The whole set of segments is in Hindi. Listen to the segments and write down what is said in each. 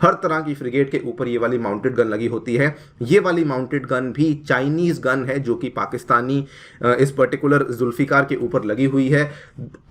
हर तरह की फ्रिगेट के ऊपर ये वाली माउंटेड गन लगी होती है। ये वाली माउंटेड गन भी चाइनीज गन है जो कि पाकिस्तानी इस पर्टिकुलर जुल्फिकार के ऊपर लगी हुई है।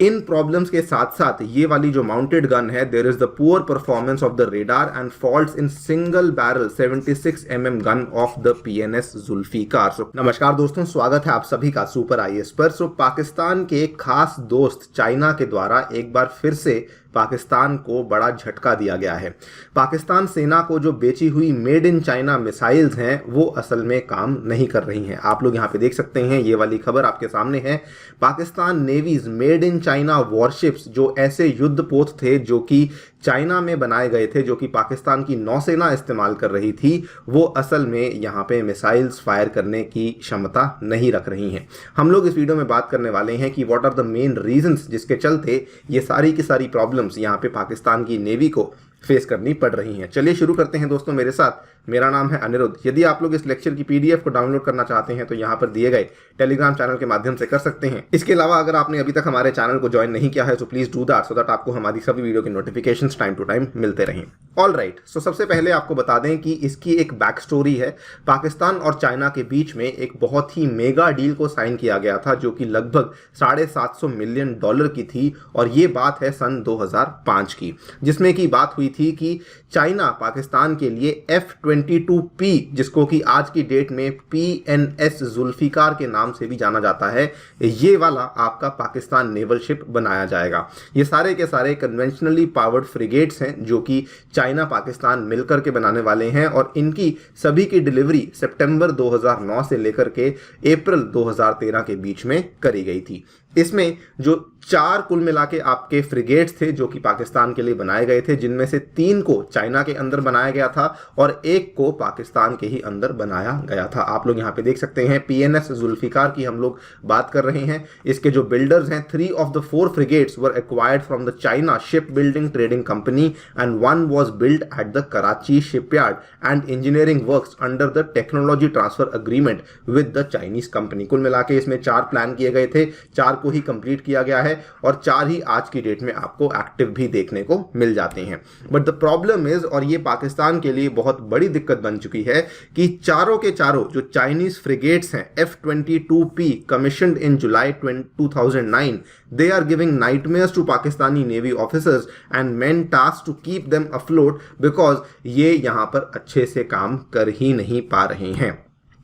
इन प्रॉब्लम्स के साथ साथ ये वाली जो माउंटेड गन है, there is the poor performance of the radar and faults in single barrel 76 mm gun of the PNS Zulfiqar. नमस्कार दोस्तों, स्वागत है आप सभी का सुपर IAS पर। पाकिस्तान के खास दोस्त चाइना के द्वारा एक बार फिर से पाकिस्तान को बड़ा झटका दिया गया है। पाकिस्तान सेना को जो बेची हुई मेड इन चाइना मिसाइल्स हैं वो असल में काम नहीं कर रही हैं। आप लोग यहाँ पे देख सकते हैं, ये वाली खबर आपके सामने है। Pakistan navy's made in China warships, जो ऐसे युद्धपोत थे जो कि चाइना में बनाए गए थे, जो कि पाकिस्तान की नौसेना इस्तेमाल कर रही थी, वो असल में यहाँ पे मिसाइल्स फायर करने की क्षमता नहीं रख रही हैं। हम लोग इस वीडियो में बात करने वाले हैं कि what are the main reasons जिसके चलते ये सारी की सारी प्रॉब्लम्स यहाँ पे पाकिस्तान की नेवी को फेस करनी पड़ रही हैं। चलिए शुरू करते हैं दोस्तों मेरे साथ। मेरा नाम है अनिरुद्ध। यदि आप लोग इस लेक्चर की PDF को डाउनलोड करना चाहते हैं तो यहाँ पर दिए गए टेलीग्राम चैनल के माध्यम से कर सकते हैं। इसके अलावा अगर आपने अभी तक हमारे चैनल को ज्वाइन नहीं किया है तो please do that, so that आपको हमारी सभी वीडियो के नोटिफिकेशंस टाइम टू टाइम मिलते रहें। ऑल राइट, सो सबसे पहले आपको बता दें कि इसकी एक बैक स्टोरी है। पाकिस्तान और चाइना के बीच में एक बहुत ही मेगा डील को साइन किया गया था जो कि लगभग $750 मिलियन की थी, और ये बात है सन 2005 की, जिसमें की बात हुई थी कि चाइना पाकिस्तान के लिए F-22P, जिसको कि आज की डेट में PNS जुल्फिकार के नाम से भी जाना जाता है, ये वाला आपका पाकिस्तान नेवल शिप बनाया जाएगा। ये सारे के सारे कन्वेंशनली पावर्ड फ्रिगेट्स हैं जो कि चाइना पाकिस्तान मिलकर के बनाने वाले हैं, और इनकी सभी की डिलीवरी सितंबर 2009 से लेकर के अप्रैल 2013 के बीच में करी गई थी। इसमें जो 4 कुल मिला के आपके फ्रिगेट्स थे जो कि पाकिस्तान के लिए बनाए गए थे, जिनमें से 3 को चाइना के अंदर बनाया गया था और 1 को पाकिस्तान के ही अंदर बनाया गया था। आप लोग यहाँ पे देख सकते हैं PNS जुल्फिकार की हम लोग बात कर रहे हैं। इसके जो बिल्डर्स हैं, 3 of the 4 frigates were acquired from the China ship building trading company and 1 was build at the Karachi shipyard and engineering works under the technology transfer agreement with the Chinese company. कुल मिला के इसमें 4 प्लान किए गए थे, 4 को ही कंप्लीट किया गया है और 4 ही आज की डेट में आपको एक्टिव भी देखने को मिल जाते हैं। बट द प्रॉब्लम इज, और ये पाकिस्तान के लिए बहुत बड़ी दिक्कत बन चुकी है, कि चारों के चारों जो चाइनीज फ्रिगेट्स हैं F-22P commissioned in July 2009, they are giving nightmares to Pakistani Navy officers and men tasked to keep them afloat because ये यहाँ पर अच्छे से काम कर ही नहीं पा रहे हैं।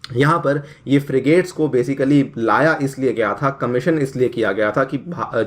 यहाँ पर ये फ्रिगेट्स को बेसिकली लाया इसलिए गया था, कमीशन इसलिए किया गया था कि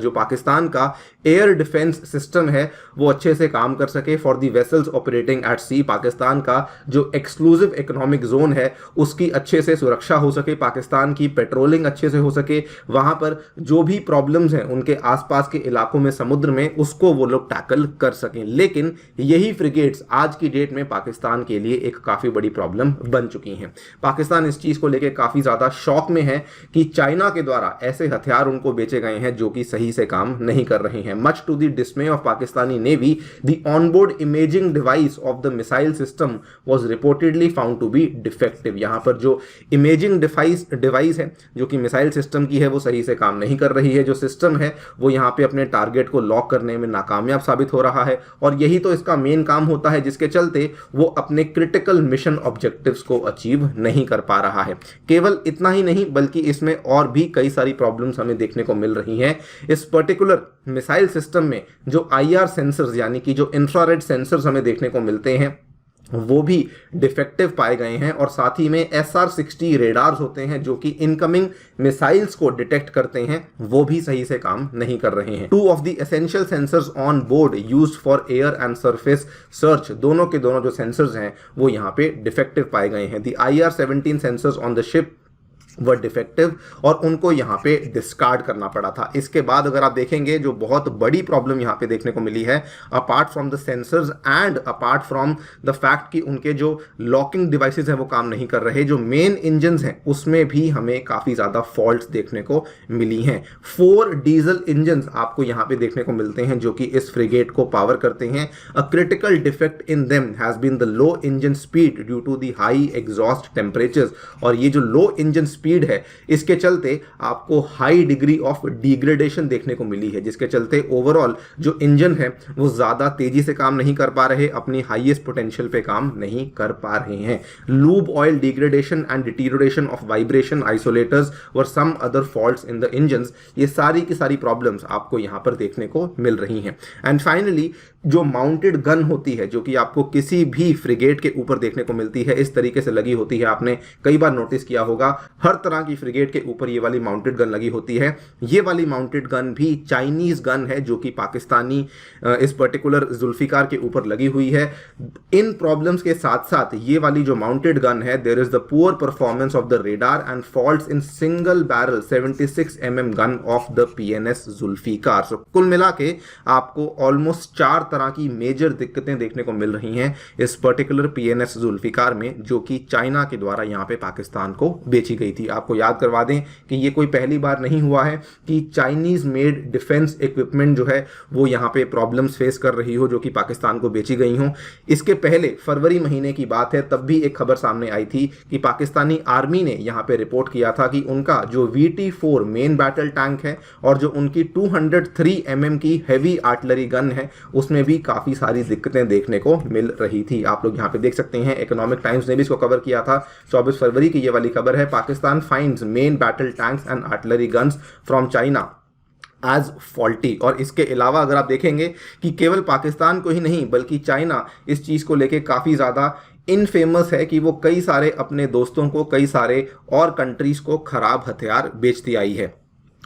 जो पाकिस्तान का एयर डिफेंस सिस्टम है वो अच्छे से काम कर सके for the vessels operating at sea. Pakistan का जो एक्सक्लूसिव इकोनॉमिक जोन है उसकी अच्छे से सुरक्षा हो सके, पाकिस्तान की पेट्रोलिंग अच्छे से हो सके, वहाँ पर जो भी प्रॉब्लम्स हैं उनके आसपास के इलाकों में समुद्र में, उसको वो लोग टैकल कर सकें। लेकिन यही फ्रिगेट्स आज की डेट में पाकिस्तान के लिए एक काफ़ी बड़ी प्रॉब्लम बन चुकी हैं। पाकिस्तान इस चीज को लेकर काफी ज्यादा शॉक में है कि चाइना के द्वारा ऐसे हथियार उनको बेचे गए हैं जो कि सही से काम नहीं कर रहे हैं। Much to the dismay of Pakistani navy, the onboard imaging device of the missile system was reportedly found to be defective. यहां पर जो इमेजिंग डिवाइस है जो कि मिसाइल सिस्टम की है वो सही से काम नहीं कर रही है। जो सिस्टम है वो यहां पे अपने टारगेट को लॉक करने में नाकामयाब साबित हो रहा है, और यही तो इसका मेन काम होता है जिसके चलते वो अपने क्रिटिकल मिशन ऑब्जेक्टिव्स को अचीव नहीं कर पा रहा है। केवल इतना ही नहीं बल्कि इसमें और भी कई सारी प्रॉब्लम्स हमें देखने को मिल रही हैं। इस पर्टिकुलर मिसाइल सिस्टम में जो IR सेंसर्स यानी कि जो इंफ्रारेड सेंसर्स हमें देखने को मिलते हैं वो भी डिफेक्टिव पाए गए हैं, और साथ ही में SR-60 रेडार्स होते हैं जो कि इनकमिंग मिसाइल्स को डिटेक्ट करते हैं, वो भी सही से काम नहीं कर रहे हैं। 2 of the essential sensors on board used for air and surface search, दोनों के दोनों जो सेंसर्स हैं वो यहाँ पे डिफेक्टिव पाए गए हैं। The IR-17 sensors on the ship वह डिफेक्टिव, और उनको यहाँ पे डिस्कार्ड करना पड़ा था। इसके बाद अगर आप देखेंगे जो बहुत बड़ी प्रॉब्लम यहाँ पे देखने को मिली है, apart from the sensors and apart from the fact कि उनके जो लॉकिंग डिवाइसेस हैं वो काम नहीं कर रहे, जो मेन इंजन्स हैं उसमें भी हमें काफ़ी ज़्यादा फॉल्ट्स देखने को मिली हैं। 4 डीजल इंजन्स आपको यहाँ पे देखने को मिलते हैं जो कि इस फ्रिगेट को पावर करते हैं। A critical defect in them has been the low engine speed due to the high exhaust temperatures, और ये जो लो इंजन स्पीड है, इसके चलते आपको हाई डिग्री ऑफ डिग्रेडेशन देखने को मिली है, जिसके चलते ओवरऑल जो इंजन है वो ज़्यादा तेजी से काम नहीं कर पा रहे, अपनी हाईएस्ट पोटेंशियल पे काम नहीं कर पा रहे हैं। Lube oil degradation and deterioration of vibration isolators और some other faults in the engines, ये सारी की सारी प्रॉब्लम्स आपको यहां पर देखने को मिल रही हैं। एंड फाइनली जो माउंटेड गन होती है, जो कि आपको किसी भी फ्रिगेट के ऊपर देखने को मिलती है, इस तरीके से लगी होती है, आपने कई बार नोटिस किया होगा, हर तरह की फ्रिगेट के ऊपर ये वाली माउंटेड गन लगी होती है। ये वाली माउंटेड गन भी चाइनीज गन है, जो कि पाकिस्तानी इस पर्टिकुलर जुल्फिकार के ऊपर लगी हुई है। इन प्रॉब्लम्स के साथ साथ ये वाली जो माउंटेड गन है, there is the poor performance of the radar and faults in single barrel 76 mm gun of the PNS Zulfiqar. So कुल मिला के आपको ऑलमोस्ट 4 तरह की मेजर दिक्कतें देखने को मिल रही हैं इस पर्टिकुलर PNS जुल्फिकार में, जो कि चाइना के द्वारा यहां पे पाकिस्तान को बेची गई थी। आपको याद करवा दें कि ये कोई पहली बार नहीं हुआ है कि चाइनीज मेड डिफेंस इक्विपमेंट जो है वो यहां पे प्रॉब्लम्स फेस कर रही हो, जो कि पाकिस्तान को बेची गई हो। इसके पहले फरवरी महीने की बात है, तब भी एक खबर सामने आई थी कि पाकिस्तानी आर्मी ने यहां पे रिपोर्ट किया था कि उनका जो VT4 मेन बैटल टैंक है और जो उनकी 203 mm की हैवी आर्टिलरी गन है, उसमें भी काफी सारी दिक्कतें देखने को मिल रही थी। आप लोग यहां पे देख सकते हैं, इकोनॉमिक टाइम्स ने भी इसको कवर किया था। 24 फरवरी की ये वाली खबर है, Pakistan finds main battle tanks and artillery guns from China as faulty. और इसके अलावा अगर आप देखेंगे कि केवल पाकिस्तान को ही नहीं बल्कि चाइना इस चीज़ को लेके काफ़ी ज़्यादा इनफेमस है कि वो कई सारे अपने दोस्तों को, कई सारे और कंट्रीज को खराब हथियार बेचती आई है।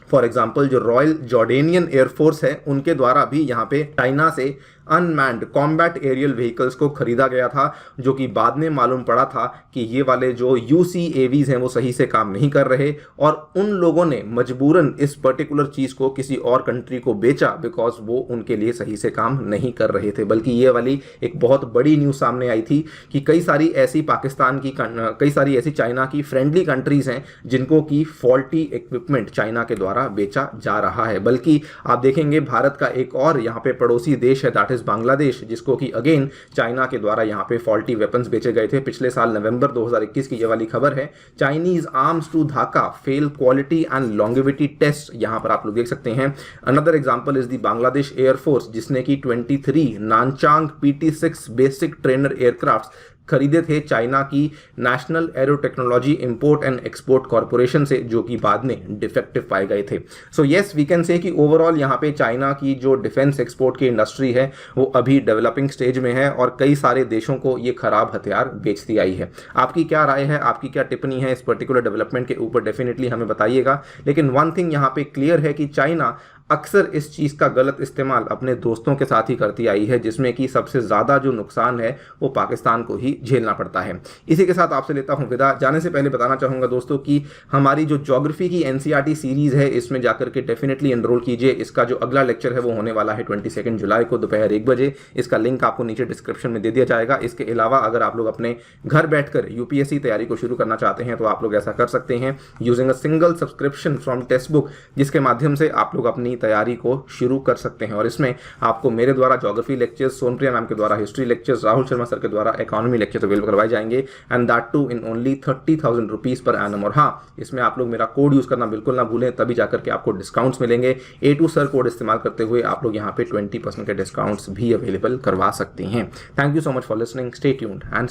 फॉर एग्जाम्पल जो रॉयल जॉर्डेनियन एयरफोर्स है, उनके द्वारा भी यहाँ पे चाइना से अनमैन्ड कॉम्बैट एरियल व्हीकल्स को खरीदा गया था, जो कि बाद में मालूम पड़ा था कि ये वाले जो UCAVs हैं वो सही से काम नहीं कर रहे, और उन लोगों ने मजबूरन इस पर्टिकुलर चीज़ को किसी और कंट्री को बेचा बिकॉज वो उनके लिए सही से काम नहीं कर रहे थे। बल्कि ये वाली एक बहुत बड़ी न्यूज़ सामने आई थी कि कई सारी ऐसी कई सारी ऐसी चाइना की फ्रेंडली कंट्रीज हैं जिनको की फॉल्टी इक्विपमेंट चाइना के द्वारा बेचा जा रहा है। बल्कि आप देखेंगे भारत का एक और यहाँ पे पड़ोसी देश है, दैट बांग्लादेश, जिसको कि अगेन चाइना के द्वारा यहां पे फॉल्टी वेपन्स बेचे गए थे। पिछले साल नवंबर 2021 की ये वाली खबर है। Chinese arms to Dhaka fail quality and longevity test, यहां पर आप लोग देख सकते हैं। Another example is the Bangladesh air force, जिसने की 23 Nanchang PT6 basic trainer aircraft खरीदे थे चाइना की national arrow technology import and export corporation से, जो कि बाद में डिफेक्टिव पाए गए थे। So yes, we can say कि ओवरऑल यहाँ पे चाइना की जो डिफेंस एक्सपोर्ट की इंडस्ट्री है वो अभी डेवलपिंग स्टेज में है और कई सारे देशों को ये खराब हथियार बेचती आई है। आपकी क्या राय है, आपकी क्या टिप्पणी है इस पर्टिकुलर डेवलपमेंट के ऊपर, डेफिनेटली हमें बताइएगा। लेकिन वन थिंग यहाँ पे क्लियर है कि चाइना अक्सर इस चीज़ का गलत इस्तेमाल अपने दोस्तों के साथ ही करती आई है, जिसमें कि सबसे ज़्यादा जो नुकसान है वो पाकिस्तान को ही झेलना पड़ता है। इसी के साथ आपसे लेता हूं विदा। जाने से पहले बताना चाहूँगा दोस्तों कि हमारी जो ज्योग्राफी की NCERT सीरीज़ है, इसमें जाकर के डेफिनेटली एनरोल कीजिए। इसका जो अगला लेक्चर है वो होने वाला है 22 जुलाई को दोपहर 1 बजे। इसका लिंक आपको नीचे डिस्क्रिप्शन में दे दिया जाएगा। इसके अलावा अगर आप लोग अपने घर बैठकर UPSC तैयारी को शुरू करना चाहते हैं तो आप लोग ऐसा कर सकते हैं using a single subscription from text book, जिसके माध्यम से आप लोग अपनी तैयारी को शुरू कर सकते हैं। और इसमें आपको मेरे द्वारा ज्योग्राफी लेक्चर्स, सोनप्रिया मैम के द्वारा history lectures, Rahul Sharma sir के द्वारा इकोनॉमी लेक्चर्स अवेलेबल करवाए जाएंगे, and that too in only 30,000 rupees per annum. और हाँ, इसमें आप लोग मेरा कोड यूज करना बिल्कुल ना भूलें, तभी जाकर के आपको डिस्काउंट्स मिलेंगे। A2 सर कोड इस्तेमाल करते हुए आप लोग यहाँ पे 20% के डिस्काउंट्स भी अवेलेबल करवा सकते हैं। Thank you so much for listening, stay tuned and